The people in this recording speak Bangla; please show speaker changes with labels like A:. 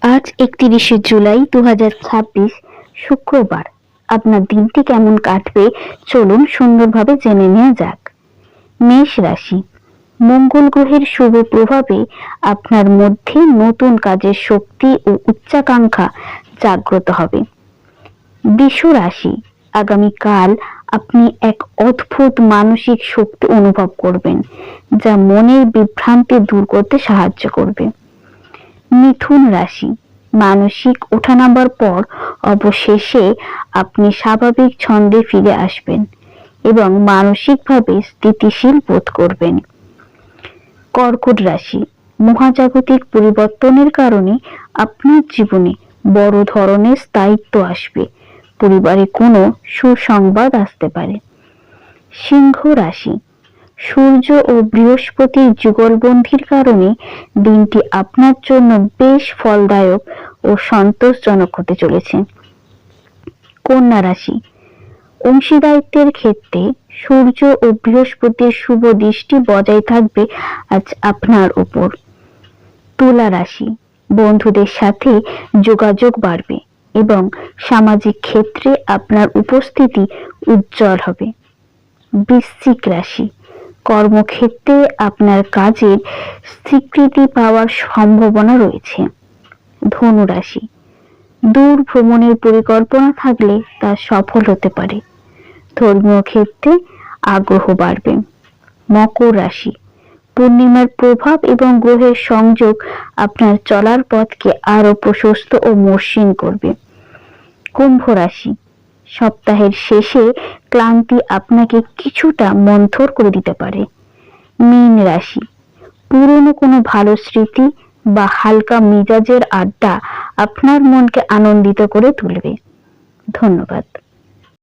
A: আজ 31শে জুলাই 2026 শুক্রবার। আপনার দিনটি কেমন কাটবে চলুন সুন্দরভাবে জেনে নেওয়া যাক। মেষ রাশি, মঙ্গল গ্রহের শুভ প্রভাবে আপনার মধ্যে নতুন কাজের শক্তি ও উচ্চাকাঙ্ক্ষা জাগ্রত হবে। বৃষ রাশি, আগামীকাল আপনি এক অদ্ভুত মানসিক শক্তি অনুভব করবেন, যা মনের বিভ্রান্তি দূর করতে সাহায্য করবে। মিথুন রাশি, মানসিক ওঠানামার পর অবশেষে আপনি স্বাভাবিক ছন্দে ফিরে আসবেন এবং মানসিকভাবে স্থিতিশীল বোধ করবেন। কর্কট রাশি, মহাজাগতিক পরিবর্তনের কারণে আপনার জীবনে বড় ধরনের স্থায়িত্ব আসবে। পরিবারে কোনো সুসংবাদ আসতে পারে। সিংহ রাশি, সূর্য ও বৃহস্পতির যুগলবন্ধির কারণে দিনটি আপনার জন্য বেশ ফলদায়ক ও সন্তোষজনক হতে চলেছে। কন্যা রাশি, অংশীদারিত্বের ক্ষেত্রে সূর্য ও বৃহস্পতির শুভ দৃষ্টি বজায় থাকবে আজ আপনার উপর। তুলা রাশি, বন্ধুদের সাথে যোগাযোগ বাড়বে এবং সামাজিক ক্ষেত্রে আপনার উপস্থিতি উজ্জ্বল হবে। বৃশ্চিক রাশি, কর্মক্ষেত্রে আপনার কাজের স্বীকৃতি পাওয়ার সম্ভাবনা রয়েছে। ধনু রাশি, দূর ভ্রমণের পরিকল্পনা থাকলে তা সফল হতে পারে। ধর্মীয় ক্ষেত্রে আগ্রহ বাড়বে। মকর রাশি, পূর্ণিমার প্রভাব এবং গ্রহের সংযোগ আপনার চলার পথকে আরো প্রশস্ত ও মসৃণ করবে। কুম্ভ রাশি, সপ্তাহের শেষে ক্লান্তি আপনাকে কিছুটা মন্থর করে দিতে পারে। মীন রাশি, পুরনো কোনো ভালো স্মৃতি বা হালকা মেজাজের আড্ডা আপনার মনকে আনন্দিত করে তুলবে। ধন্যবাদ।